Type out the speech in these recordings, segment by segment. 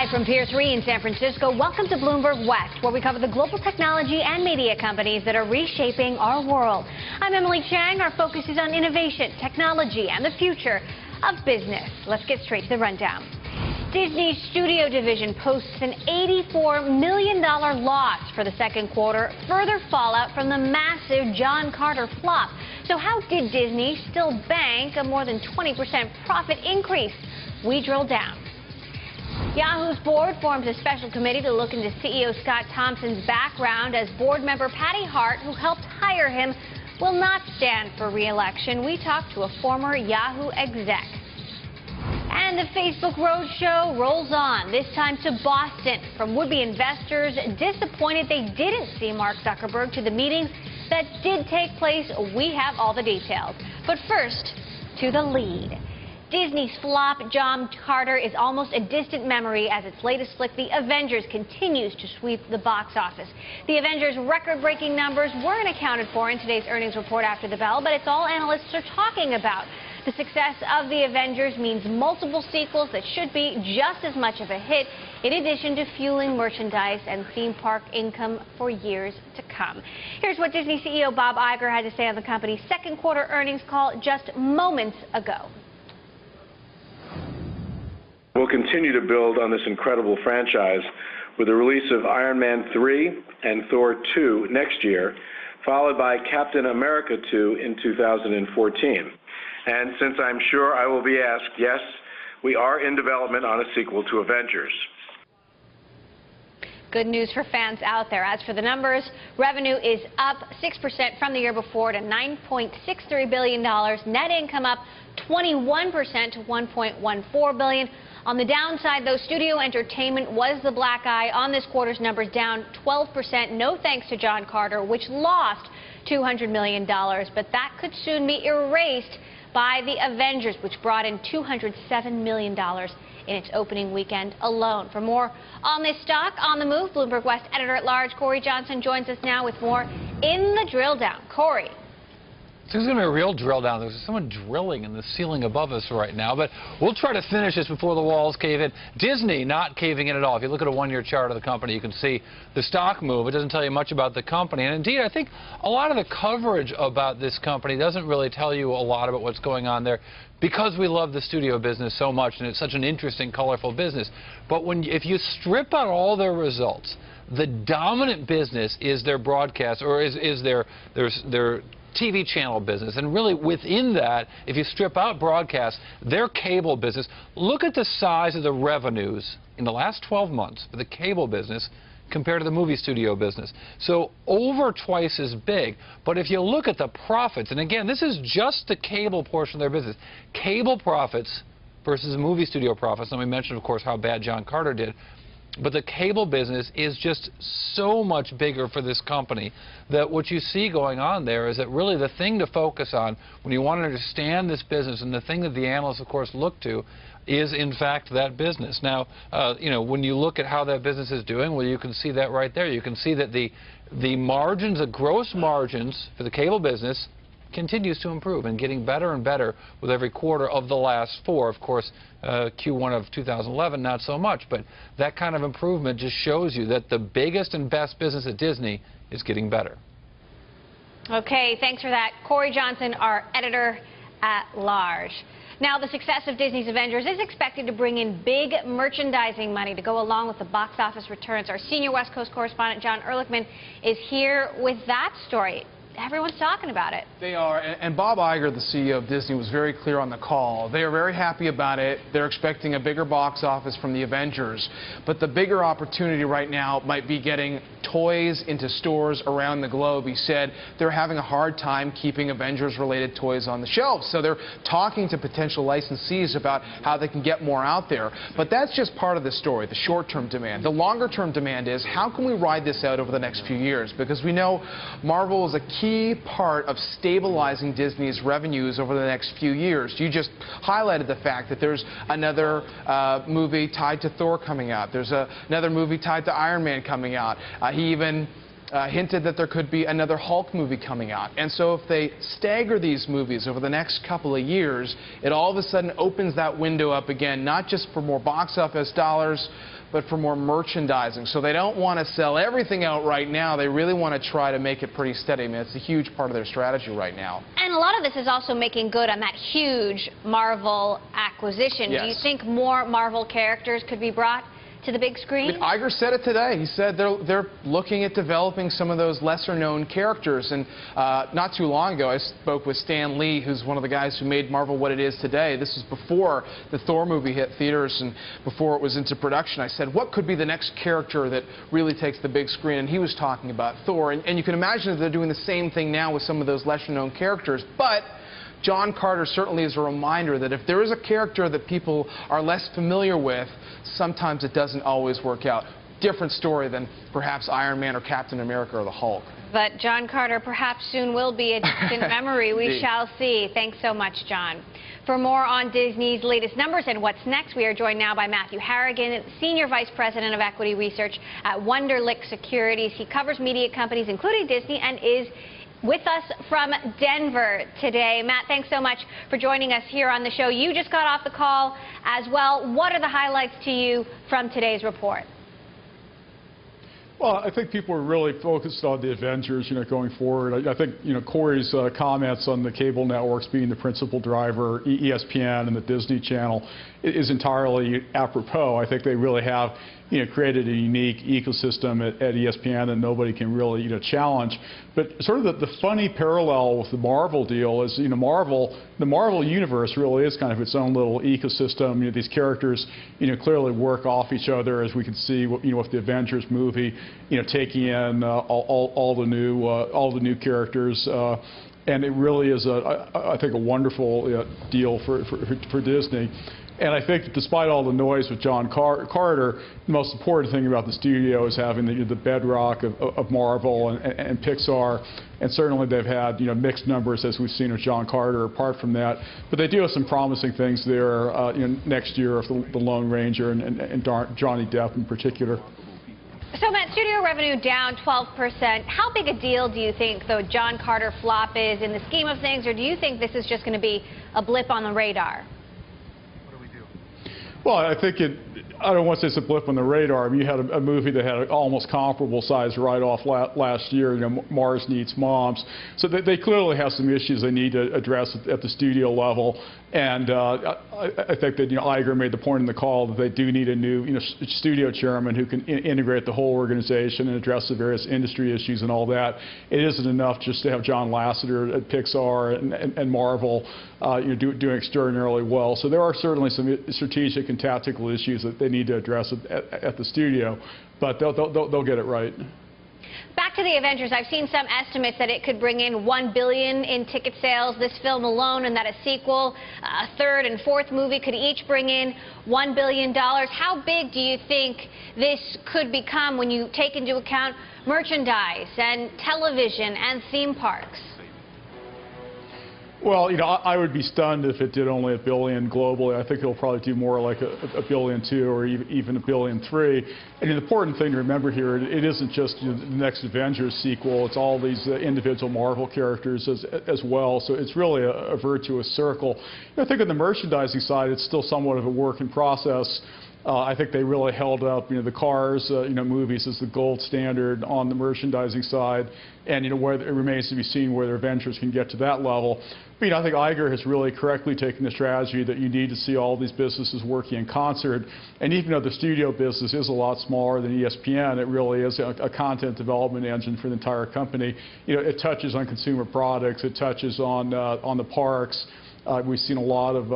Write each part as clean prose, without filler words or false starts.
Live from Pier 3 in San Francisco, welcome to Bloomberg West, where we cover the global technology and media companies that are reshaping our world. I'm Emily Chang. Our focus is on innovation, technology, and the future of business. Let's get straight to the rundown. Disney's studio division posts an $84 million loss for the second quarter, further fallout from the massive John Carter flop. So how did Disney still bank a more than 20% profit increase? We drill down. Yahoo's board forms a special committee to look into CEO Scott Thompson's background, as board member Patty Hart, who helped hire him, will not stand for re-election. We talked to a former Yahoo exec. And the Facebook Roadshow rolls on, this time to Boston. From would-be investors disappointed they didn't see Mark Zuckerberg to the meetings that did take place, we have all the details. But first, to the lead. Disney's flop, John Carter, is almost a distant memory as its latest flick, The Avengers, continues to sweep the box office. The Avengers' record-breaking numbers weren't accounted for in today's earnings report after the bell, but it's all analysts are talking about. The success of The Avengers means multiple sequels that should be just as much of a hit, in addition to fueling merchandise and theme park income for years to come. Here's what Disney CEO Bob Iger had to say on the company's second quarter earnings call just moments ago. We'll continue to build on this incredible franchise with the release of Iron Man 3 and Thor 2 next year, followed by Captain America 2 in 2014. And since I'm sure I will be asked, yes, we are in development on a sequel to Avengers. Good news for fans out there. As for the numbers, revenue is up 6% from the year before to $9.63 billion. Net income up 21% to $1.14 billion. On the downside, though, studio entertainment was the black eye on this quarter's numbers, down 12%. No thanks to John Carter, which lost $200 million. But that could soon be erased by The Avengers, which brought in $207 million in its opening weekend alone. For more on this stock, on the move, Bloomberg West editor-at-large Corey Johnson joins us now with more in the drill down. Corey. This is going to be a real drill down. There's someone drilling in the ceiling above us right now, but we'll try to finish this before the walls cave in. Disney not caving in at all. If you look at a one-year chart of the company, you can see the stock move. It doesn't tell you much about the company. And indeed, I think a lot of the coverage about this company doesn't really tell you a lot about what's going on there, because we love the studio business so much, and it's such an interesting, colorful business. But if you strip out all their results, the dominant business is their broadcast, or is their TV channel business. And really within that, if you strip out broadcast, their cable business, look at the size of the revenues in the last 12 months for the cable business compared to the movie studio business. So over twice as big. But if you look at the profits, and again, this is just the cable portion of their business, cable profits versus the movie studio profits, and we mentioned, of course, how bad John Carter did. But the cable business is just so much bigger for this company that what you see going on there is that really the thing to focus on when you want to understand this business, and the thing that the analysts, of course, look to, is in fact that business. Now, you know, when you look at how that business is doing, well, you can see that right there. You can see that the margins, the gross margins for the cable business continues to improve and getting better and better with every quarter of the last four. Of course, Q1 of 2011, not so much, but that kind of improvement just shows you that the biggest and best business at Disney is getting better. Okay, thanks for that. Corey Johnson, our editor-at-large. Now, the success of Disney's Avengers is expected to bring in big merchandising money to go along with the box office returns. Our senior West Coast correspondent, John Ehrlichman, is here with that story. Everyone's talking about it. They are, and Bob Iger, the CEO of Disney, was very clear on the call. They are very happy about it. They're expecting a bigger box office from the Avengers. But the bigger opportunity right now might be getting toys into stores around the globe. He said they're having a hard time keeping Avengers-related toys on the shelves. So they're talking to potential licensees about how they can get more out there. But that's just part of the story, the short-term demand. The longer-term demand is, how can we ride this out over the next few years? Because we know Marvel is a key part of stabilizing Disney's revenues over the next few years. You just highlighted the fact that there's another movie tied to Thor coming out. There's another movie tied to Iron Man coming out. He even hinted that there could be another Hulk movie coming out. And so if they stagger these movies over the next couple of years, it all of a sudden opens that window up again, not just for more box office dollars, but for more merchandising. So they don't want to sell everything out right now. They really want to try to make it pretty steady. I mean, it's a huge part of their strategy right now. And a lot of this is also making good on that huge Marvel acquisition. Yes. Do you think more Marvel characters could be brought to the big screen? Iger said it today. He said they're looking at developing some of those lesser-known characters. And not too long ago, I spoke with Stan Lee, who's one of the guys who made Marvel what it is today. This is before the Thor movie hit theaters and before it was into production. I said, what could be the next character that really takes the big screen? And he was talking about Thor. And you can imagine that they're doing the same thing now with some of those lesser-known characters. But John Carter certainly is a reminder that if there is a character that people are less familiar with, sometimes it doesn't always work out. Different story than perhaps Iron Man or Captain America or the Hulk. But John Carter perhaps soon will be a distant memory. We shall see. Thanks so much, John. For more on Disney's latest numbers and what's next, we are joined now by Matthew Harrigan, Senior Vice President of Equity Research at Wunderlich Securities. He covers media companies, including Disney, and is with us from Denver today. Matt, thanks so much for joining us here on the show. You just got off the call as well. What are the highlights to you from today's report? Well, I think people are really focused on the Avengers, going forward. I think, Corey's comments on the cable networks being the principal driver, ESPN and the Disney Channel, is entirely apropos. I think they really have, created a unique ecosystem at ESPN that nobody can really, challenge. But sort of the funny parallel with the Marvel deal is, the Marvel universe really is kind of its own little ecosystem. These characters, clearly work off each other, as we can see, with the Avengers movie, taking in all the new characters. And it really is, I think, a wonderful deal for Disney. And I think despite all the noise with John Carter, the most important thing about the studio is having the bedrock of Marvel and Pixar. And certainly they've had mixed numbers, as we've seen with John Carter, apart from that. But they do have some promising things there next year with the Lone Ranger and Johnny Depp in particular. So, Matt, studio revenue down 12%. How big a deal do you think the John Carter flop is in the scheme of things, or do you think this is just going to be a blip on the radar? Well, I think I don't want to say it's a blip on the radar. I mean, you had a movie that had an almost comparable size write-off last year, Mars Needs Moms. So they clearly have some issues they need to address at the studio level. And I think that Iger made the point in the call that they do need a new studio chairman who can integrate the whole organization and address the various industry issues and all that. It isn't enough just to have John Lasseter at Pixar and Marvel doing extraordinarily well. So there are certainly some strategic and tactical issues that they need to address at the studio, but they'll get it right. Back to the Avengers, I've seen some estimates that it could bring in $1 billion in ticket sales, this film alone, and that a sequel, a third and fourth movie could each bring in $1 billion. How big do you think this could become when you take into account merchandise and television and theme parks? Well, I would be stunned if it did only $1 billion globally. I think it'll probably do more like $1.2 billion or even $1.3 billion. And the important thing to remember here, it isn't just the next Avengers sequel. It's all these individual Marvel characters as well. So it's really a virtuous circle. I think on the merchandising side, it's still somewhat of a work in process. I think they really held up, the Cars, movies as the gold standard on the merchandising side, and where it remains to be seen whether Avengers can get to that level. But I think Iger has really correctly taken the strategy that you need to see all these businesses working in concert. And even though the studio business is a lot smaller than ESPN, it really is a content development engine for the entire company. It touches on consumer products, it touches on the parks. We've seen a lot of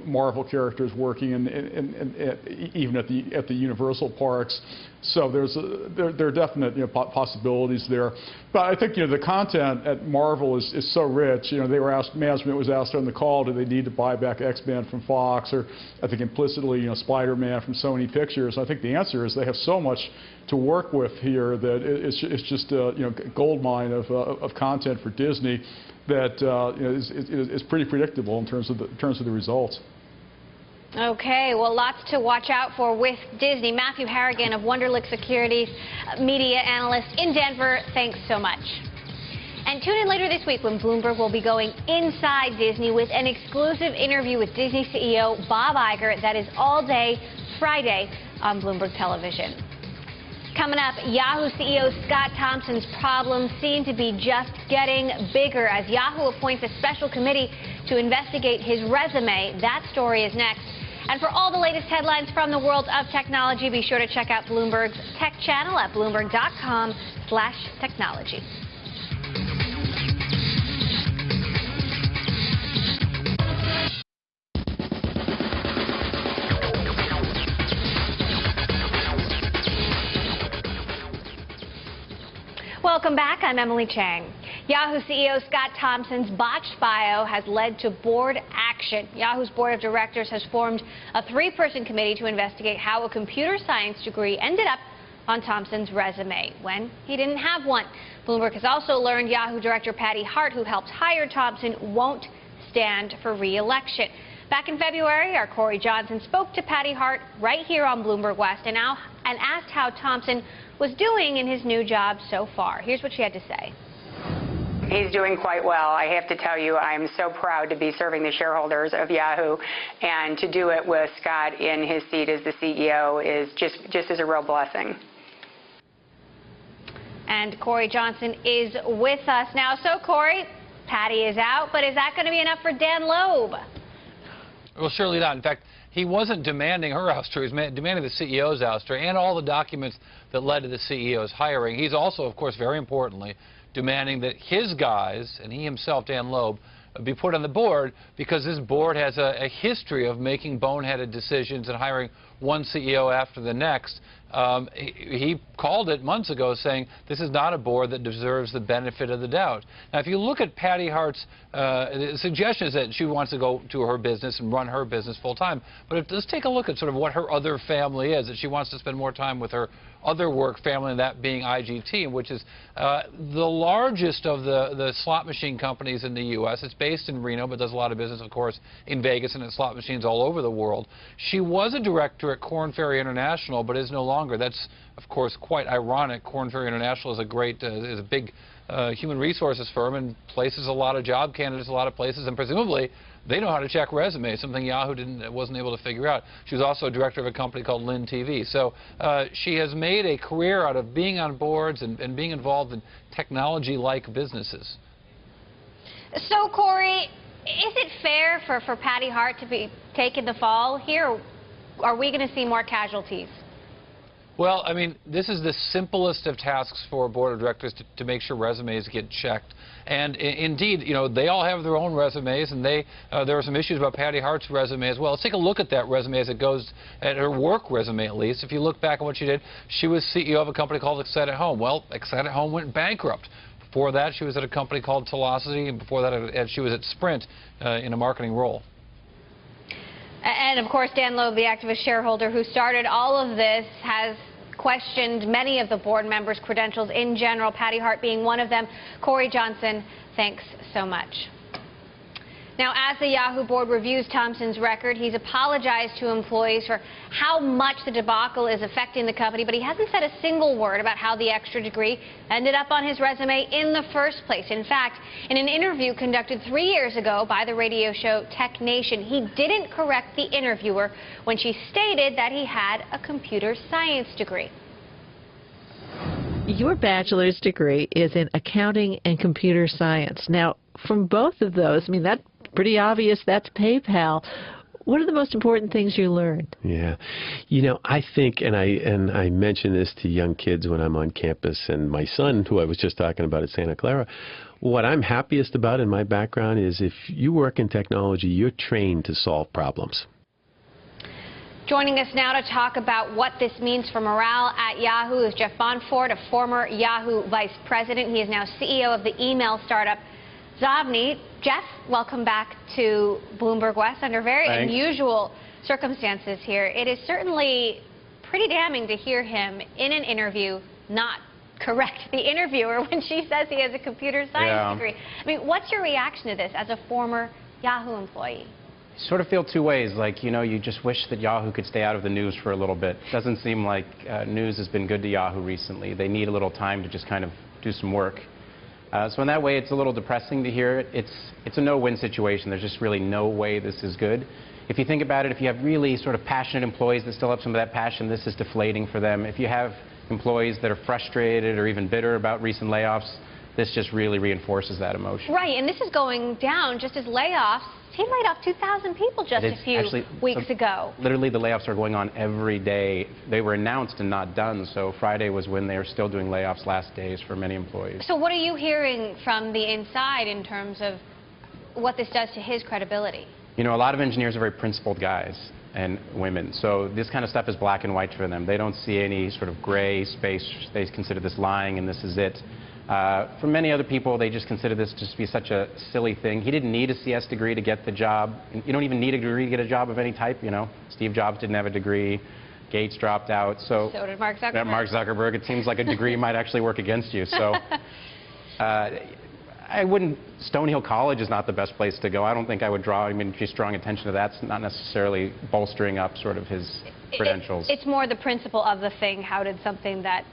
Marvel characters working even at the Universal parks. So there are definite possibilities there. But I think the content at Marvel is so rich. Management was asked on the call, do they need to buy back X-Men from Fox, or I think implicitly Spider-Man from Sony Pictures. I think the answer is they have so much to work with here that it's just a gold mine of content for Disney that is pretty predictable in terms of the results. Okay, well, lots to watch out for with Disney. Matthew Harrigan of Wunderlich Securities, media analyst in Denver, thanks so much. And tune in later this week when Bloomberg will be going inside Disney with an exclusive interview with Disney CEO Bob Iger. That is all day Friday on Bloomberg Television. Coming up, Yahoo CEO Scott Thompson's problems seem to be just getting bigger as Yahoo appoints a special committee to investigate his resume. That story is next. And for all the latest headlines from the world of technology, be sure to check out Bloomberg's tech channel at bloomberg.com/technology. Welcome back. I'm Emily Chang. Yahoo CEO Scott Thompson's botched bio has led to board action. Yahoo's board of directors has formed a 3-person committee to investigate how a computer science degree ended up on Thompson's resume when he didn't have one. Bloomberg has also learned Yahoo director Patty Hart, who helped hire Thompson, won't stand for re-election. Back in February, our Corey Johnson spoke to Patty Hart right here on Bloomberg West and asked how Thompson was doing in his new job so far. Here's what she had to say. He's doing quite well. I have to tell you, I'm so proud to be serving the shareholders of Yahoo, and to do it with Scott in his seat as the CEO is just is a real blessing. And Corey Johnson is with us now. So, Corey, Patty is out, but is that going to be enough for Dan Loeb? Well, surely not. In fact, he wasn't demanding her ouster. He was demanding the CEO's ouster and all the documents that led to the CEO's hiring. He's also, of course, very importantly, demanding that his guys, and he himself, Dan Loeb, be put on the board because this board has a history of making boneheaded decisions and hiring one CEO after the next. He called it months ago saying this is not a board that deserves the benefit of the doubt. Now, if you look at Patty Hart's suggestion is that she wants to go to her business and run her business full time. But let's take a look at sort of what her other family is, that she wants to spend more time with her other work family, and that being IGT, which is the largest of the slot machine companies in the U.S. It's based in Reno, but does a lot of business, of course, in Vegas and at slot machines all over the world. She was a director at Korn Ferry International, but is no longer. That's, of course, quite ironic. Korn Ferry International is a great, is a big human resources firm and places a lot of job candidates a lot of places, and presumably they know how to check resumes, something Yahoo wasn't able to figure out. She was also a director of a company called Lynn TV. So she has made a career out of being on boards and being involved in technology-like businesses. So, Corey, is it fair for Patty Hart to be taking the fall here, or are we going to see more casualties? Well, I mean, this is the simplest of tasks for a board of directors to make sure resumes get checked. And indeed, you know, they all have their own resumes, and there are some issues about Patty Hart's resume as well. Let's take a look at that resume as it goes, at her work resume at least. If you look back at what she did, she was CEO of a company called Excite at Home. Well, Excite at Home went bankrupt. Before that, she was at a company called Velocity, and before that, she was at Sprint in a marketing role. And, of course, Dan Loeb, the activist shareholder who started all of this, has questioned many of the board members' credentials in general, Patty Hart being one of them. Corey Johnson, thanks so much. Now, as the Yahoo board reviews Thompson's record, he's apologized to employees for how much the debacle is affecting the company, but he hasn't said a single word about how the extra degree ended up on his resume in the first place. In fact, in an interview conducted 3 years ago by the radio show Tech Nation, he didn't correct the interviewer when she stated that he had a computer science degree. Your bachelor's degree is in accounting and computer science. Now, from both of those, I mean, that's pretty obvious, that's PayPal. What are the most important things you learned? Yeah. You know, I think, and I mention this to young kids when I'm on campus, and my son, who I was just talking about at Santa Clara, what I'm happiest about in my background is if you work in technology, you're trained to solve problems. Joining us now to talk about what this means for morale at Yahoo is Jeff Bonfort, a former Yahoo vice president. He is now CEO of the email startup Zavni. Jeff, welcome back to Bloomberg West under very unusual circumstances here. It is certainly pretty damning to hear him in an interview not correct the interviewer when she says he has a computer science degree. I mean, what's your reaction to this as a former Yahoo employee? Sort of feel two ways. Like, you know, you just wish that Yahoo could stay out of the news for a little bit. Doesn't seem like news has been good to Yahoo recently. They need a little time to just kind of do some work. So in that way, it's a little depressing to hear it. It's a no-win situation. There's just really no way this is good. if you think about it, if you have really sort of passionate employees that still have some of that passion, this is deflating for them. If you have employees that are frustrated or even bitter about recent layoffs, this just really reinforces that emotion. Right, and this is going down just as layoffs. He laid off 2,000 people just a few weeks ago. Literally, the layoffs are going on every day. They were announced and not done, so Friday was when they were still doing layoffs last days for many employees. So what are you hearing from the inside in terms of what this does to his credibility? You know, a lot of engineers are very principled guys and women, so this kind of stuff is black and white for them. They don't see any sort of gray space. They consider this lying and this is it. For many other people, they just consider this just to be such a silly thing. He didn't need a CS degree to get the job. You don't even need a degree to get a job of any type, you know. Steve Jobs didn't have a degree. Gates dropped out. So did Mark Zuckerberg. Mark Zuckerberg. It seems like a degree might actually work against you. So I wouldn't, Stonehill College is not the best place to go. I don't think I would draw, I mean, if he's drawing attention to that, it's not necessarily bolstering up sort of his credentials. It's more the principle of the thing. How did something that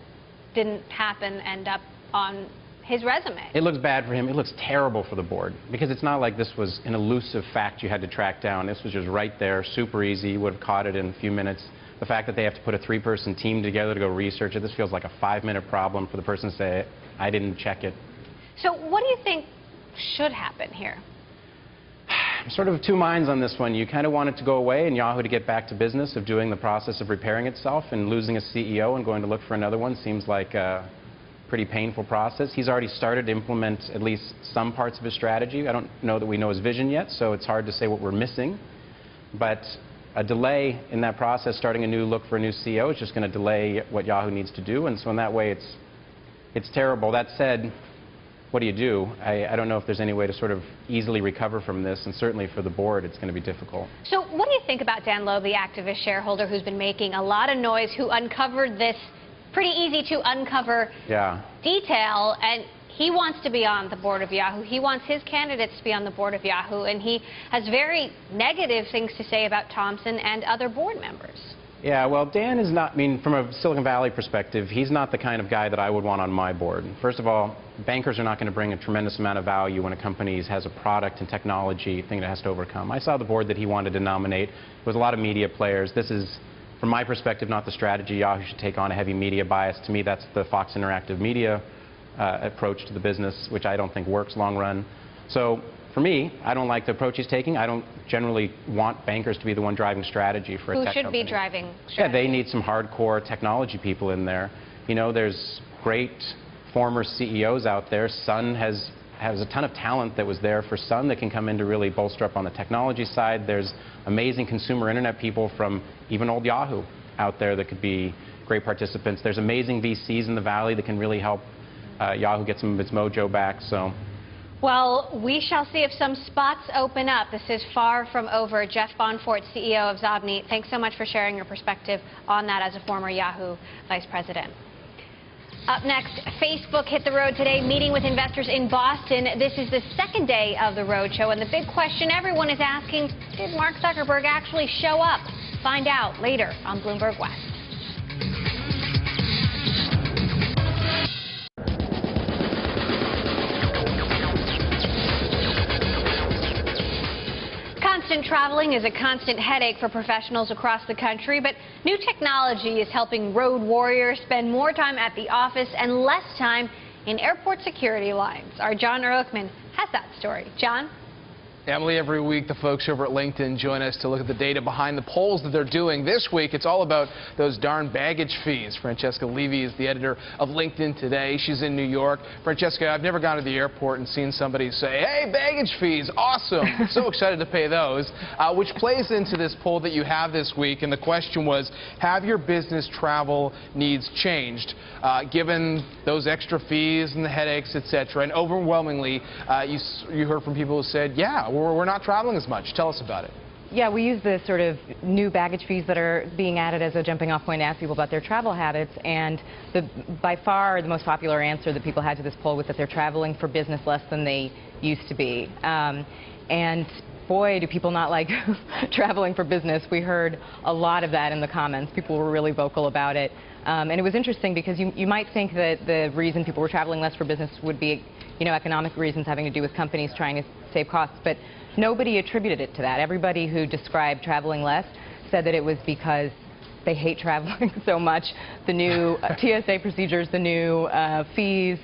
didn't happen end up on his resume? It looks bad for him. It looks terrible for the board because it's not like this was an elusive fact you had to track down. This was just right there, super easy. You would have caught it in a few minutes. The fact that they have to put a 3-person team together to go research it, this feels like a 5-minute problem for the person to say, I didn't check it. So what do you think should happen here? I'm sort of of two minds on this one. You kind of want it to go away and Yahoo to get back to business of doing the process of repairing itself, and losing a CEO and going to look for another one seems like a pretty painful process. He's already started to implement at least some parts of his strategy. I don't know that we know his vision yet, so it's hard to say what we're missing. But a delay in that process, starting a new look for a new CEO, is just going to delay what Yahoo needs to do, and so in that way it's terrible. That said, what do? I don't know if there's any way to sort of easily recover from this, and certainly for the board it's going to be difficult. So what do you think about Dan Loeb, the activist shareholder who's been making a lot of noise, who uncovered this pretty easy to uncover detail, and he wants to be on the board of Yahoo. He wants his candidates to be on the board of Yahoo, and he has very negative things to say about Thompson and other board members. Yeah, well, Dan is not, I mean, from a Silicon Valley perspective, he's not the kind of guy that I would want on my board. First of all, bankers are not going to bring a tremendous amount of value when a company has a product and technology thing that has to overcome. I saw the board that he wanted to nominate. There was a lot of media players. This is, from my perspective, not the strategy. Yahoo should take on a heavy media bias. To me, that's the Fox Interactive Media approach to the business, which I don't think works long run. So for me, I don't like the approach he's taking. I don't generally want bankers to be the one driving strategy for a tech company. Who should be driving strategy? Yeah, they need some hardcore technology people in there. You know, there's great former CEOs out there. Sun has a ton of talent that was there for Sun that can come in to really bolster up on the technology side. There's amazing consumer internet people from even old Yahoo out there that could be great participants. There's amazing VCs in the Valley that can really help Yahoo get some of its mojo back. So, well, we shall see if some spots open up. This is far from over. Jeff Bonfort, CEO of Zobni, thanks so much for sharing your perspective on that as a former Yahoo vice president. Up next, Facebook hit the road today, meeting with investors in Boston. This is the second day of the roadshow, and the big question everyone is asking, did Mark Zuckerberg actually show up? Find out later on Bloomberg West. Constant traveling is a constant headache for professionals across the country, but new technology is helping road warriors spend more time at the office and less time in airport security lines. Our John Ehrlichman has that story. John? Emily, every week the folks over at LinkedIn join us to look at the data behind the polls that they're doing. This week it's all about those darn baggage fees. Francesca Levy is the editor of LinkedIn Today. She's in New York. Francesca, I've never gone to the airport and seen somebody say, hey, baggage fees, awesome. So excited to pay those, which plays into this poll that you have this week. And the question was, have your business travel needs changed given those extra fees and the headaches, etc.? And overwhelmingly, you heard from people who said, yeah, we're not traveling as much. Tell us about it. Yeah, we use the sort of new baggage fees that are being added as a jumping off point to ask people about their travel habits. And by far the most popular answer that people had to this poll was that they're traveling for business less than they used to be. And boy, do people not like traveling for business. We heard a lot of that in the comments. People were really vocal about it. And it was interesting because you might think that the reason people were traveling less for business would be, you know, economic reasons having to do with companies trying to save costs. But nobody attributed it to that. Everybody who described traveling less said that it was because they hate traveling so much. The new TSA procedures, the new fees,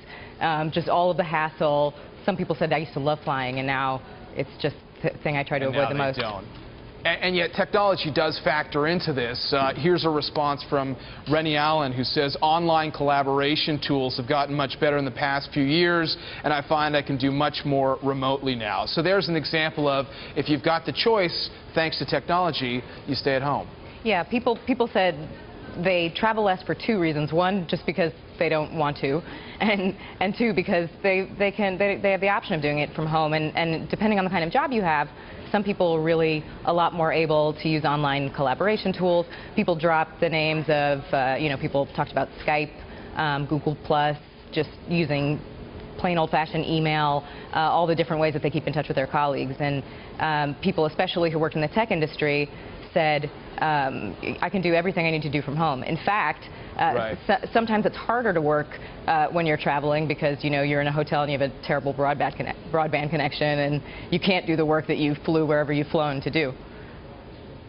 just all of the hassle. Some people said, I used to love flying, and now it's just the thing I try to avoid the most. Don't. And yet technology does factor into this. Here's a response from Rennie Allen, who says, online collaboration tools have gotten much better in the past few years, and I find I can do much more remotely now. So there's an example of, if you've got the choice, thanks to technology, you stay at home. Yeah, people said they travel less for two reasons. One, just because they don't want to, and two, because they have the option of doing it from home. And depending on the kind of job you have, some people are really a lot more able to use online collaboration tools. People dropped the names of, people talked about Skype, Google+, just using plain old-fashioned email, all the different ways that they keep in touch with their colleagues. And people, especially who worked in the tech industry, said, I can do everything I need to do from home. In fact, sometimes it's harder to work when you're traveling because, you're in a hotel and you have a terrible broadband connection and you can't do the work that you flew wherever you've flown to do.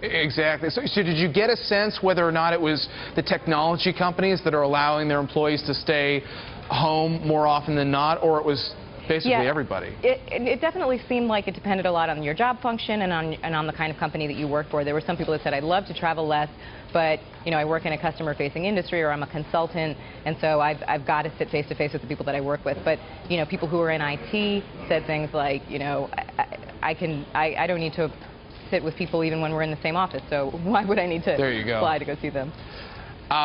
Exactly. So did you get a sense whether or not it was the technology companies that are allowing their employees to stay home more often than not, or it was basically everybody? It definitely seemed like it depended a lot on your job function and on the kind of company that you work for. There were some people that said, I'd love to travel less, but I work in a customer-facing industry, or I'm a consultant, and so I've got to sit face-to-face with the people that I work with. But people who are in IT said things like, I don't need to sit with people even when we're in the same office, so why would I need to fly to go see them?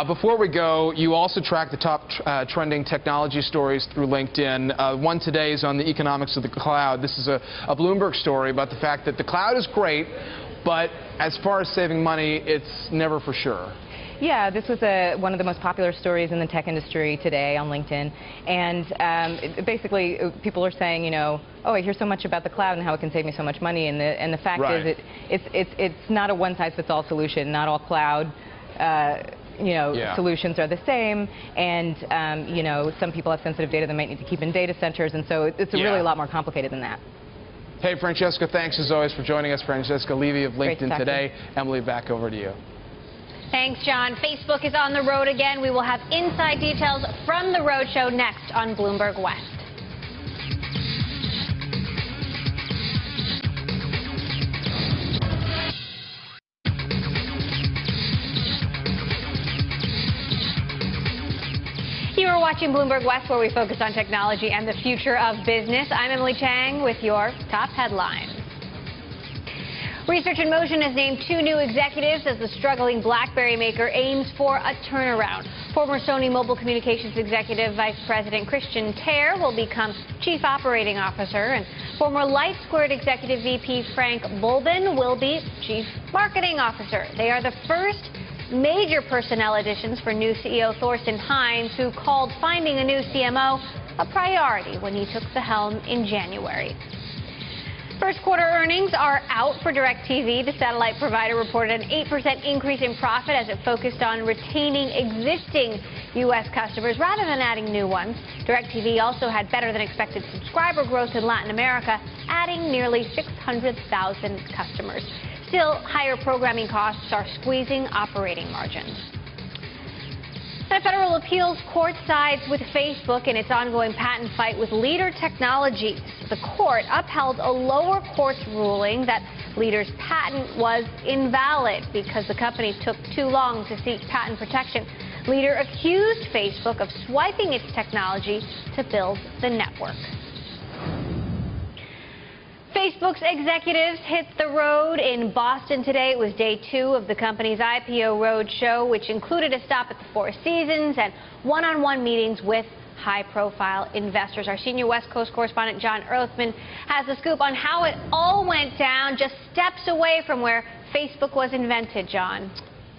Before we go, you also track the top trending technology stories through LinkedIn. One today is on the economics of the cloud. This is a Bloomberg story about the fact that the cloud is great, but as far as saving money, it's never for sure. Yeah, this was one of the most popular stories in the tech industry today on LinkedIn. And basically, people are saying, oh, I hear so much about the cloud and how it can save me so much money. And the fact is, it's not a one-size-fits-all solution. Not all cloud solutions are the same, and some people have sensitive data they might need to keep in data centers, and so it's really a lot more complicated than that. Hey, Francesca, thanks as always for joining us. Francesca Levy of LinkedIn Today. Emily, back over to you. Thanks, John. Facebook is on the road again. We will have inside details from the roadshow next on Bloomberg West. You are watching Bloomberg West, where we focus on technology and the future of business. I'm Emily Chang with your top headlines. Research in Motion has named 2 new executives as the struggling BlackBerry maker aims for a turnaround. Former Sony Mobile Communications Executive Vice President Christian Terr will become Chief Operating Officer, and former Light Squared Executive VP Frank Bulbin will be Chief Marketing Officer. They are the first major personnel additions for new CEO Thorsten Heinz, who called finding a new CMO a priority when he took the helm in January. First quarter earnings are out for DirecTV. The satellite provider reported an 8% increase in profit as it focused on retaining existing U.S. customers rather than adding new ones. DirecTV also had better than expected subscriber growth in Latin America, adding nearly 600,000 customers. Still, higher programming costs are squeezing operating margins. A federal appeals court sides with Facebook in its ongoing patent fight with Leader Technologies. The court upheld a lower court's ruling that Leader's patent was invalid because the company took too long to seek patent protection. Leader accused Facebook of swiping its technology to build the network. Facebook's executives hit the road in Boston today. It was day 2 of the company's IPO roadshow, which included a stop at the Four Seasons and one-on-one meetings with high-profile investors. Our senior West Coast correspondent John Earthman has the scoop on how it all went down just steps away from where Facebook was invented. John.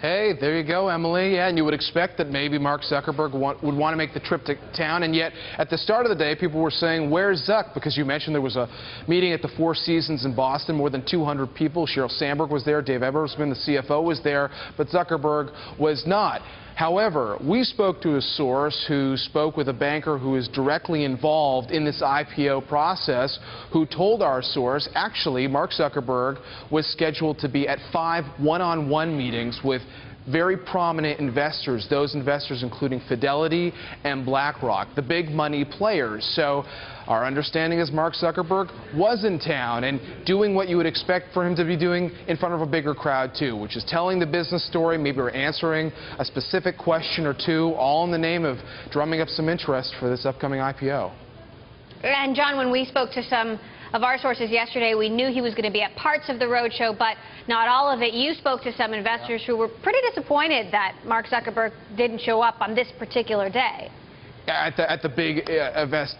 Hey, there you go, Emily. Yeah, and you would expect that maybe Mark Zuckerberg would want to make the trip to town, and yet at the start of the day, people were saying, where's Zuck? Because you mentioned there was a meeting at the Four Seasons in Boston, more than 200 people. Sheryl Sandberg was there, Dave Ebersman, the CFO, was there, but Zuckerberg was not. However, we spoke to a source who spoke with a banker who is directly involved in this IPO process, who told our source, actually, Mark Zuckerberg was scheduled to be at 5 one-on-one meetings with very prominent investors, those investors including Fidelity and BlackRock, the big money players. So our understanding is Mark Zuckerberg was in town and doing what you would expect for him to be doing in front of a bigger crowd too, which is telling the business story, maybe answering a specific question or two, all in the name of drumming up some interest for this upcoming IPO. And John, when we spoke to some of our sources yesterday, we knew he was going to be at parts of the roadshow, but not all of it. You spoke to some investors who were pretty disappointed that Mark Zuckerberg didn't show up on this particular day. At the big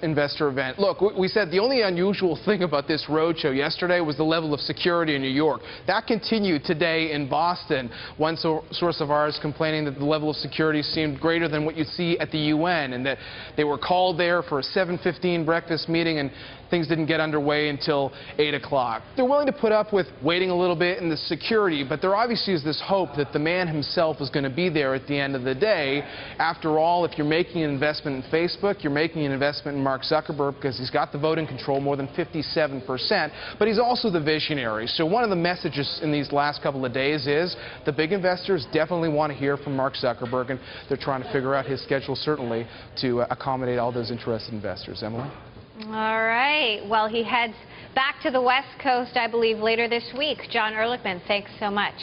investor event. Look, we said the only unusual thing about this roadshow yesterday was the level of security in New York. That continued today in Boston. One source of ours complaining that the level of security seemed greater than what you'd see at the UN, and that they were called there for a 7:15 breakfast meeting and things didn't get underway until 8 o'clock. They're willing to put up with waiting a little bit in the security, but there obviously is this hope that the man himself is going to be there at the end of the day. After all, if you're making an investment in Facebook, you're making an investment in Mark Zuckerberg because he's got the voting control, more than 57%, but he's also the visionary. So one of the messages in these last couple of days is the big investors definitely want to hear from Mark Zuckerberg, and they're trying to figure out his schedule, certainly, to accommodate all those interested investors. Emily? All right. Well, he heads back to the West Coast, I believe, later this week. John Ehrlichman, thanks so much.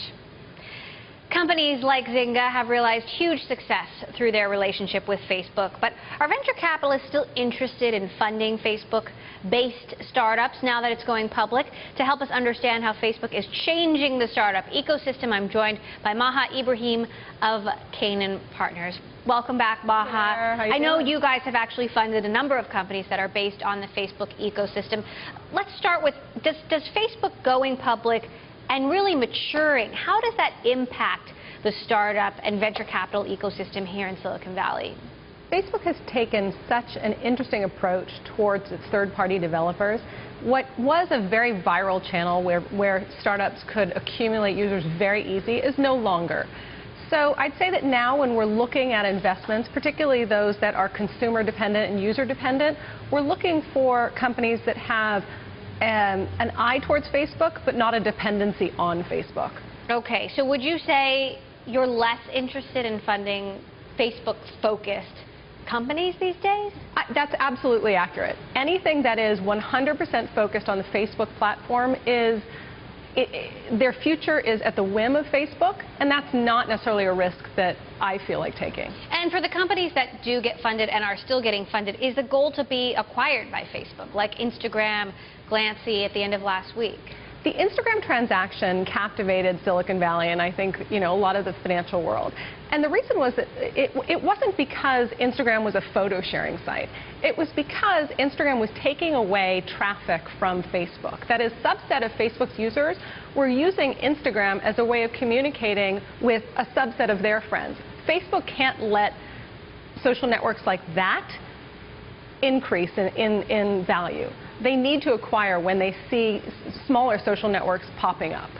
Companies like Zynga have realized huge success through their relationship with Facebook, but are venture capitalists still interested in funding Facebook-based startups now that it's going public? To help us understand how Facebook is changing the startup ecosystem, I'm joined by Maha Ibrahim of Canaan Partners. Welcome back, Maha. I know you guys have actually funded a number of companies that are based on the Facebook ecosystem. Let's start with, does Facebook going public and really maturing, how does that impact the startup and venture capital ecosystem here in Silicon Valley? Facebook has taken such an interesting approach towards its third-party developers. What was a very viral channel where startups could accumulate users very easy is no longer. So I'd say that now when we're looking at investments, particularly those that are consumer dependent and user dependent, we're looking for companies that have an eye towards Facebook, but not a dependency on Facebook. Okay, so would you say you're less interested in funding Facebook-focused companies these days? That's absolutely accurate. Anything that is 100% focused on the Facebook platform is, their future is at the whim of Facebook, and that's not necessarily a risk that I feel like taking. And for the companies that do get funded and are still getting funded, is the goal to be acquired by Facebook, like Instagram, Glancy at the end of last week? The Instagram transaction captivated Silicon Valley and I think, a lot of the financial world. And the reason was that it wasn't because Instagram was a photo sharing site. It was because Instagram was taking away traffic from Facebook. That is, a subset of Facebook's users were using Instagram as a way of communicating with a subset of their friends. Facebook can't let social networks like that increase in value. They need to acquire when they see smaller social networks popping up.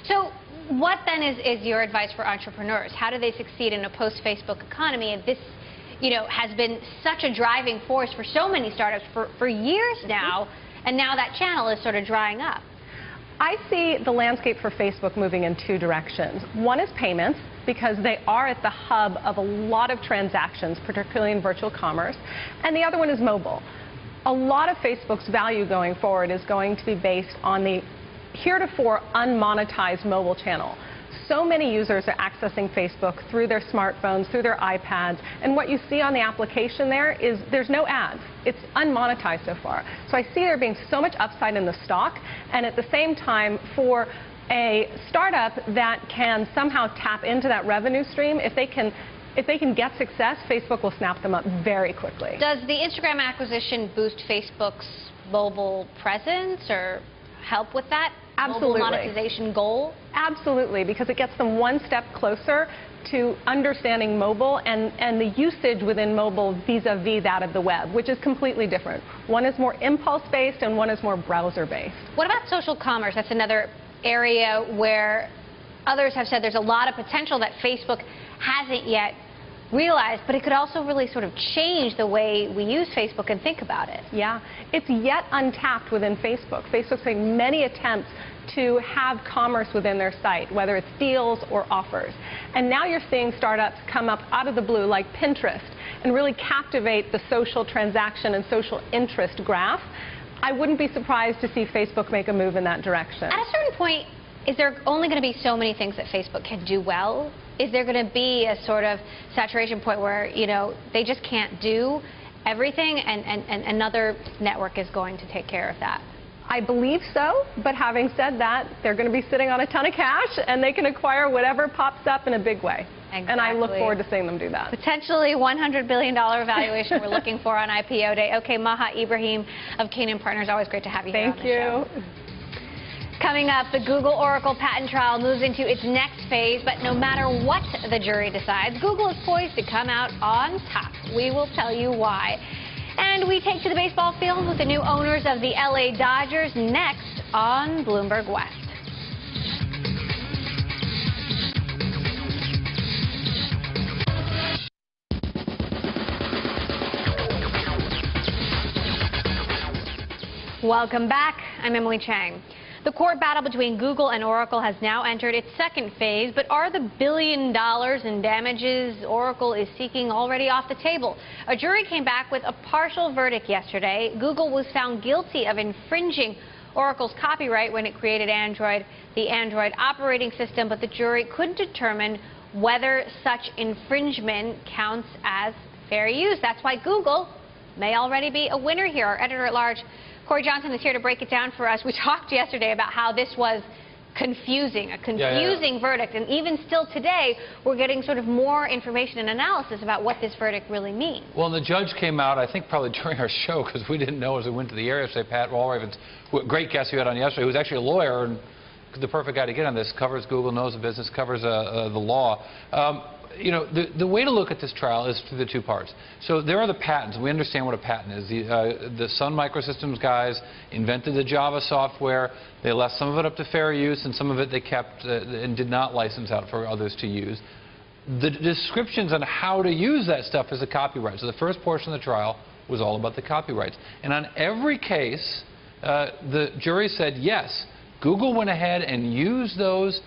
So what then is your advice for entrepreneurs? How do they succeed in a post-Facebook economy? And this, has been such a driving force for so many startups for years now, and now that channel is sort of drying up. I see the landscape for Facebook moving in two directions. One is payments, because they are at the hub of a lot of transactions, particularly in virtual commerce. And the other one is mobile. A lot of Facebook's value going forward is going to be based on the heretofore unmonetized mobile channel. So many users are accessing Facebook through their smartphones, through their iPads, and what you see on the application there is there's no ads. It's unmonetized so far. So I see there being so much upside in the stock, and at the same time, for a startup that can somehow tap into that revenue stream, if they can get success, Facebook will snap them up very quickly. Does the Instagram acquisition boost Facebook's mobile presence or help with that? Absolutely. mobile monetization goal? Absolutely, because it gets them one step closer to understanding mobile and the usage within mobile vis-a-vis that of the web, which is completely different. One is more impulse-based and one is more browser-based. What about social commerce? That's another area where others have said there's a lot of potential that Facebook hasn't yet realized, but it could also really sort of change the way we use Facebook and think about it. Yeah, it's yet untapped within Facebook. Facebook's making many attempts to have commerce within their site, whether it's deals or offers. And now you're seeing startups come up out of the blue like Pinterest and really captivate the social transaction and social interest graph. I wouldn't be surprised to see Facebook make a move in that direction. At a certain point, is there only going to be so many things that Facebook can do well? Is there going to be a sort of saturation point where, you know, they just can't do everything and another network is going to take care of that? I believe so, but having said that, they're going to be sitting on a ton of cash and they can acquire whatever pops up in a big way. Exactly. And I look forward to seeing them do that. Potentially $100 billion valuation we're looking for on IPO day. Okay, Maha Ibrahim of Canaan Partners, always great to have you here on the show. Thank you. Coming up, the Google-Oracle patent trial moves into its next phase, but no matter what the jury decides, Google is poised to come out on top. We will tell you why. And we take to the baseball field with the new owners of the LA Dodgers next on Bloomberg West. Welcome back. I'm Emily Chang. The court battle between Google and Oracle has now entered its second phase, but are the $1 billion in damages Oracle is seeking already off the table? A jury came back with a partial verdict yesterday. Google was found guilty of infringing Oracle's copyright when it created Android, the Android operating system, but the jury couldn't determine whether such infringement counts as fair use. That's why Google may already be a winner here. Our editor-at-large, Corey Johnson, is here to break it down for us. We talked yesterday about how this was confusing, a confusing verdict, and even still today, we're getting sort of more information and analysis about what this verdict really means. Well, and the judge came out, I think probably during our show, because we didn't know as we went to the area yesterday, Pat Walravens, great guest you had on yesterday, who's actually a lawyer and the perfect guy to get on this, covers Google, knows the business, covers the law. You know, the way to look at this trial is through the two parts. So there are the patents. We understand what a patent is. The Sun Microsystems guys invented the Java software. They left some of it up to fair use, and some of it they kept and did not license out for others to use. The descriptions on how to use that stuff is a copyright. So the first portion of the trial was all about the copyrights. And on every case, the jury said, yes, Google went ahead and used those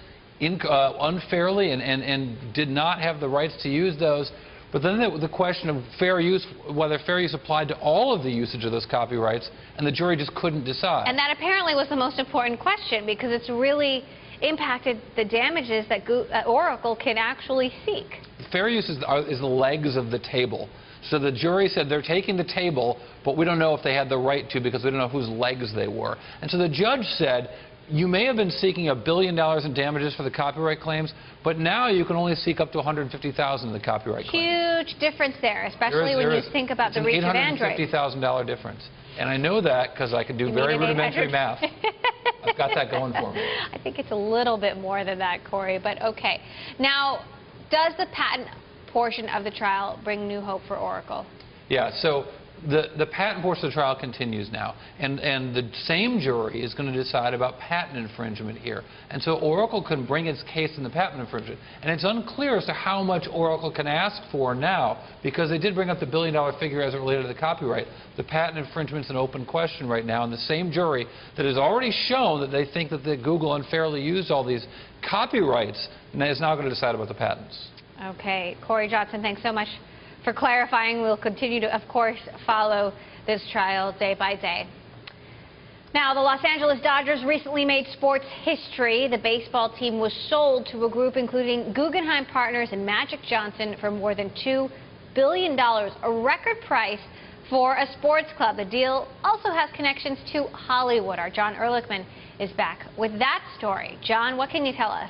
unfairly and did not have the rights to use those. But then the question of fair use, whether fair use applied to all of the usage of those copyrights, and the jury just couldn't decide. And that apparently was the most important question, because it's really impacted the damages that Oracle can actually seek. Fair use is the legs of the table. So the jury said they're taking the table, but we don't know if they had the right to, because we don't know whose legs they were. And so the judge said, you may have been seeking $1 billion in damages for the copyright claims, but now you can only seek up to $150,000 in the copyright claims. Huge difference there, especially when you think about the reach of Android. It's an $850,000 difference. And I know that because I can do very rudimentary math. I've got that going for me. I think it's a little bit more than that, Corey, but okay. Now, does the patent portion of the trial bring new hope for Oracle? Yeah, so the patent portion of the trial continues now, and the same jury is going to decide about patent infringement here. And so Oracle can bring its case in the patent infringement. And it's unclear as to how much Oracle can ask for now, because they did bring up the $1 billion figure as it related to the copyright. The patent infringement's an open question right now, and the same jury that has already shown that they think that Google unfairly used all these copyrights is now going to decide about the patents. Okay, Corey Johnson, thanks so much for clarifying. We'll continue to, of course, follow this trial day by day. Now, the Los Angeles Dodgers recently made sports history. The baseball team was sold to a group including Guggenheim Partners and Magic Johnson for more than $2 billion, a record price for a sports club. The deal also has connections to Hollywood. Our John Ehrlichman is back with that story. John, what can you tell us?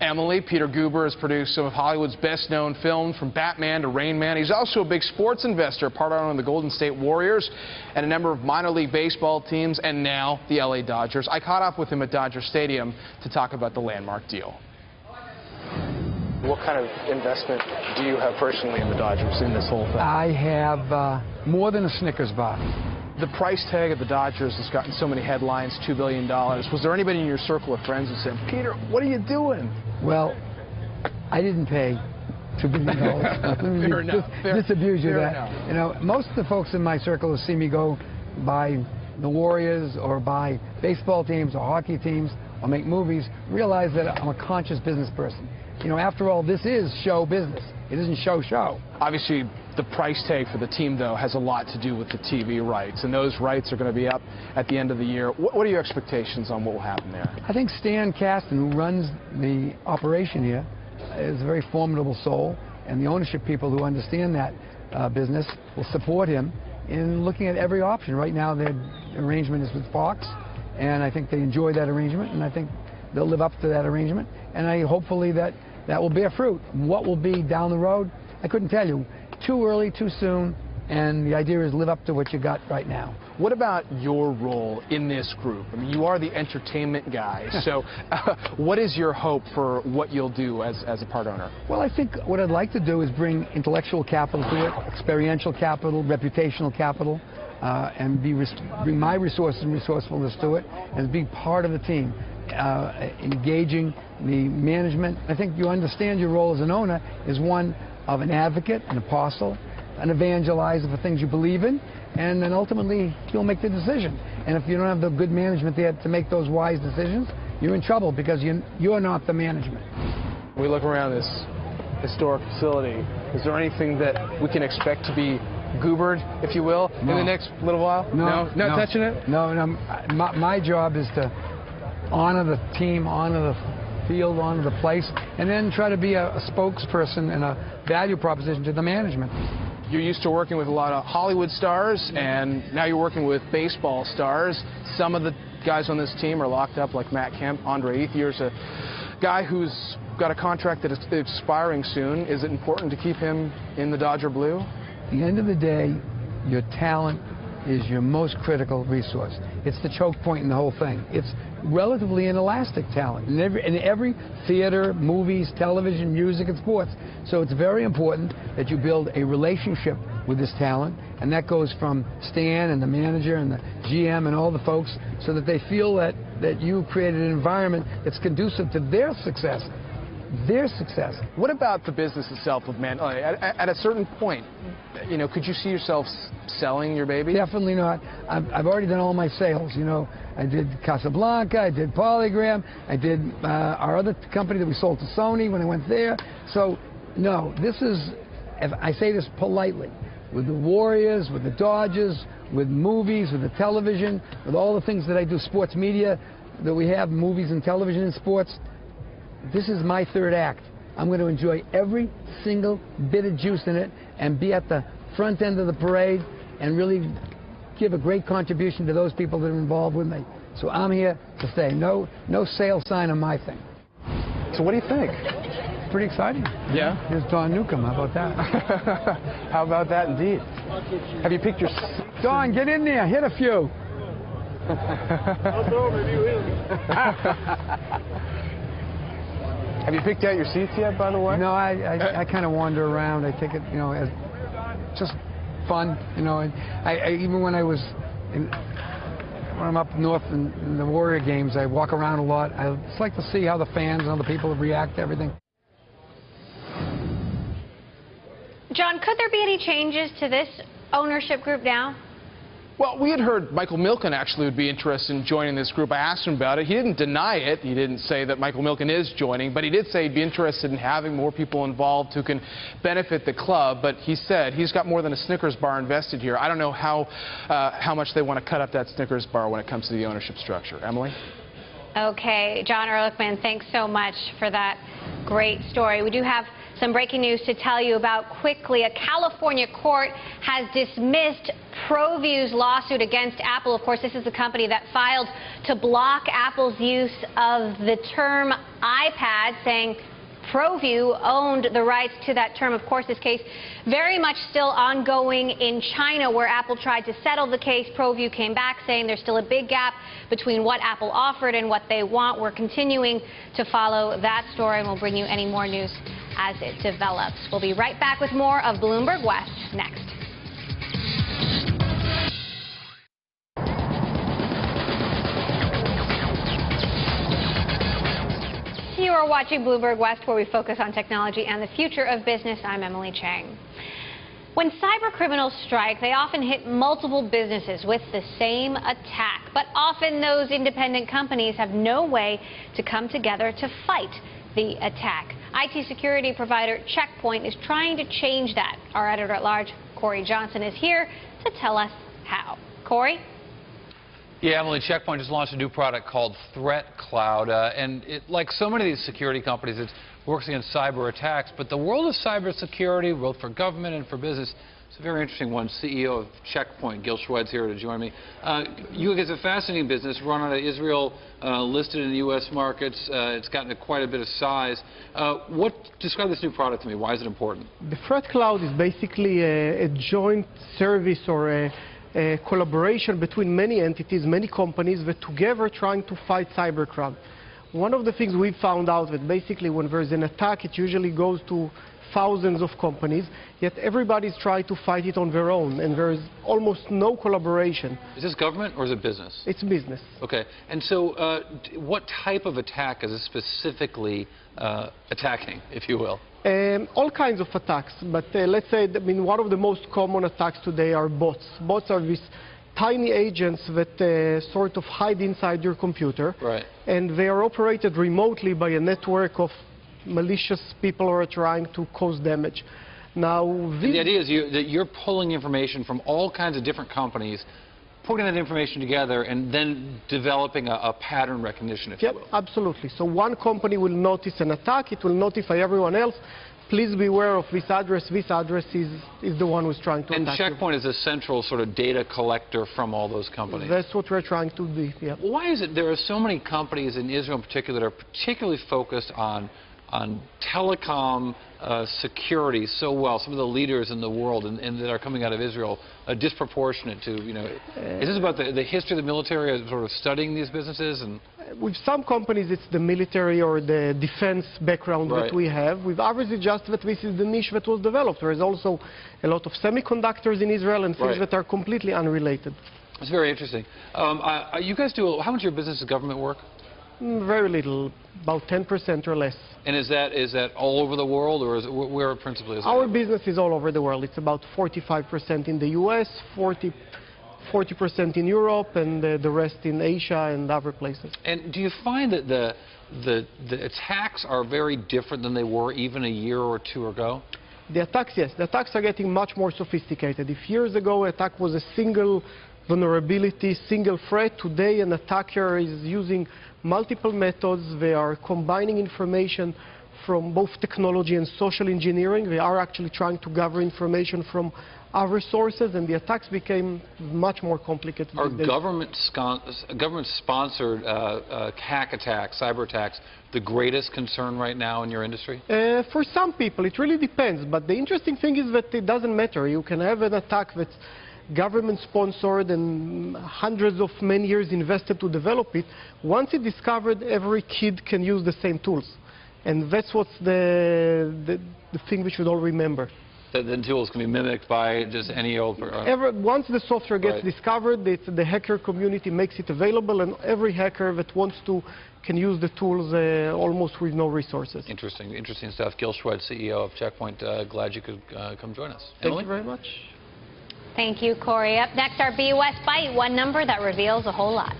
Emily, Peter Guber has produced some of Hollywood's best-known films, from Batman to Rain Man. He's also a big sports investor, part owner of the Golden State Warriors and a number of minor league baseball teams, and now the LA Dodgers. I caught up with him at Dodger Stadium to talk about the landmark deal. What kind of investment do you have personally in the Dodgers in this whole thing? I have more than a Snickers bar. The price tag of the Dodgers has gotten so many headlines, $2 billion. Was there anybody in your circle of friends who said, Peter, what are you doing? Well, I didn't pay $2 billion. Fair enough. Disabuse you of Fair that. enough. You know, most of the folks in my circle who see me go buy the Warriors or buy baseball teams or hockey teams or make movies realize that I'm a conscious business person. You know, after all, this is show business. It isn't show. Obviously, the price tag for the team, though, has a lot to do with the TV rights, and those rights are going to be up at the end of the year. What are your expectations on what will happen there? I think Stan Kasten, who runs the operation here, is a very formidable soul, and the ownership people who understand that business will support him in looking at every option. Right now, their arrangement is with Fox, and I think they enjoy that arrangement, and I think they'll live up to that arrangement, and hopefully that will bear fruit. What will be down the road, I couldn't tell you. Too early, too soon, and the idea is live up to what you got right now. What about your role in this group? I mean, you are the entertainment guy, so what is your hope for what you'll do as a part owner? Well, I think what I'd like to do is bring intellectual capital to it, experiential capital, reputational capital, and bring my resources and resourcefulness to it, and be part of the team. Engaging the management. I think you understand your role as an owner is one of an advocate, an apostle, an evangelizer for things you believe in, and then ultimately you'll make the decision. And if you don't have the good management there to make those wise decisions, you're in trouble because you're not the management. When we look around this historic facility, is there anything that we can expect to be goobered, if you will, in the next little while? No. Not touching it? No. My job is to honor the team, honor the field, honor the place, and then try to be a spokesperson and a value proposition to the management. You're used to working with a lot of Hollywood stars, and now you're working with baseball stars. Some of the guys on this team are locked up, like Matt Kemp. Andre Ethier's a guy who's got a contract that is expiring soon. Is it important to keep him in the Dodger blue? At the end of the day, your talent is your most critical resource. It's the choke point in the whole thing. It's relatively inelastic talent in every theater, movies, television, music, and sports. So it's very important that you build a relationship with this talent, and that goes from Stan and the manager and the GM and all the folks, so that they feel that you created an environment that's conducive to their success. What about the business itself of at a certain point, you know, could you see yourself selling your baby? Definitely not. I've already done all my sales. You know, I did Casablanca, I did Polygram, I did our other company that we sold to Sony when I went there. So, no, this is, if I say this politely, with the Warriors, with the Dodgers, with movies, with the television, with all the things that I do, sports media that we have, movies and television and sports. This is my third act. I'm going to enjoy every single bit of juice in it and be at the front end of the parade and really give a great contribution to those people that are involved with me. So I'm here to stay. No sale sign on my thing. So what do you think? Pretty exciting. Yeah? Here's Don Newcomb. How about that? How about that, indeed? Have you picked your... Don, get in there. Hit a few. Have you picked out your seats yet, by the way? No, I kind of wander around. I take it, you know, as just fun, you know. And I even when I'm up north in the Warrior games, I walk around a lot. I just like to see how the fans and other people react to everything. John, could there be any changes to this ownership group now? Well, we had heard Michael Milken actually would be interested in joining this group. I asked him about it. He didn't deny it. He didn't say that Michael Milken is joining, but he did say he'd be interested in having more people involved who can benefit the club. But he said he's got more than a Snickers bar invested here. I don't know how much they want to cut up that Snickers bar when it comes to the ownership structure. Emily? Okay, John Ehrlichman, thanks so much for that. Great story. We do have some breaking news to tell you about quickly. A California court has dismissed ProView's lawsuit against Apple. Of course, this is the company that filed to block Apple's use of the term iPad, saying ProView owned the rights to that term. Of course, this case very much still ongoing in China, where Apple tried to settle the case. ProView came back saying there's still a big gap between what Apple offered and what they want. We're continuing to follow that story, and we'll bring you any more news as it develops. We'll be right back with more of Bloomberg West next. You are watching Bloomberg West, where we focus on technology and the future of business. I'm Emily Chang. When cyber criminals strike, they often hit multiple businesses with the same attack. But often those independent companies have no way to come together to fight the attack. IT security provider Check Point is trying to change that. Our editor-at-large, Corey Johnson, is here to tell us how. Corey? Yeah, Emily, Check Point just launched a new product called Threat Cloud, and like so many of these security companies, it works against cyber attacks. But the world of cybersecurity, both for government and for business, it's a very interesting one. CEO of Check Point, Gil Schwed's here to join me. You guys, it's a fascinating business, run out of Israel, listed in the U.S. markets. It's gotten to quite a bit of size. Describe this new product to me. Why is it important? The Threat Cloud is basically a joint service or a collaboration between many entities, many companies that together trying to fight cybercrime. One of the things we found out that basically when there's an attack, it usually goes to thousands of companies, yet everybody's trying to fight it on their own, and there's almost no collaboration. Is this government or is it business? It's business. Okay. And so what type of attack is it specifically attacking, if you will? All kinds of attacks, but let's say, one of the most common attacks today are bots. Bots are these tiny agents that sort of hide inside your computer, right, and they are operated remotely by a network of malicious people who are trying to cause damage. Now, the idea is that you're pulling information from all kinds of different companies, putting that information together, and then developing a pattern recognition, if you will. Absolutely. So one company will notice an attack, it will notify everyone else, please beware of this address is the one who's trying to attack you. And Check Point is a central sort of data collector from all those companies. That's what we're trying to do, yeah. Why is it there are so many companies in Israel in particular that are particularly focused on telecom security so well, some of the leaders in the world and that are coming out of Israel, disproportionate to, is this about the history of the military sort of studying these businesses? And with some companies it's the military or the defense background that we have. With others it's just that this is the niche that was developed. There is also a lot of semiconductors in Israel and things that are completely unrelated. It's very interesting. You guys do, how much of your business is government work? Very little, about 10% or less. And is that all over the world, or is it, where principally is it? Our business is all over the world. It's about 45% in the U.S., 40% in Europe, and the rest in Asia and other places. And do you find that the attacks are very different than they were even a year or two ago? The attacks, yes. The attacks are getting much more sophisticated. If years ago an attack was a single vulnerability, single threat, today an attacker is using multiple methods. They are combining information from both technology and social engineering. They are actually trying to gather information from other sources, and the attacks became much more complicated. Are government-sponsored hack attacks, cyber attacks, the greatest concern right now in your industry? For some people, it really depends. But the interesting thing is that it doesn't matter. You can have an attack that's government-sponsored and hundreds of many years invested to develop it. Once it's discovered, every kid can use the same tools. And that's what's the thing we should all remember. That the tools can be mimicked by just any old... Once the software gets discovered, the hacker community makes it available, and every hacker that wants to can use the tools almost with no resources. Interesting stuff. Gil Schwed, CEO of Check Point. Glad you could come join us. Thank you very much. Thank you, Corey. Up next, our BOS Bite, one number that reveals a whole lot.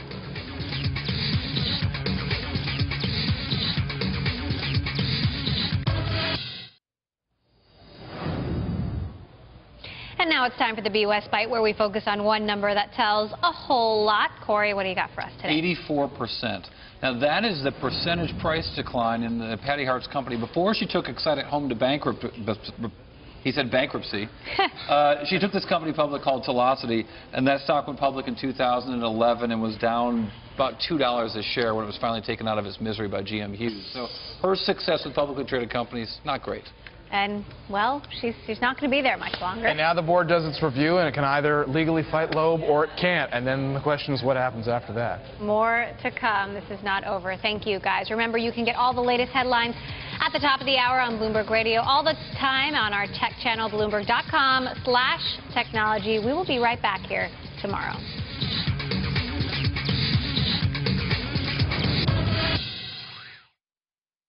And now it's time for the BUS Bite, where we focus on one number that tells a whole lot. Corey, what do you got for us today? 84%. Now, that is the percentage price decline in the Patty Hart's company before she took Excited Home to bankruptcy. He said bankruptcy. She took this company public called Velocity, and that stock went public in 2011 and was down about $2 a share when it was finally taken out of its misery by GM Hughes. So her success with publicly traded companies, not great. And, well, she's not going to be there much longer. And now the board does its review, and it can either legally fight Loeb or it can't. And then the question is what happens after that. More to come. This is not over. Thank you, guys. Remember, you can get all the latest headlines at the top of the hour on Bloomberg Radio all the time on our tech channel, Bloomberg.com/technology. We will be right back here tomorrow.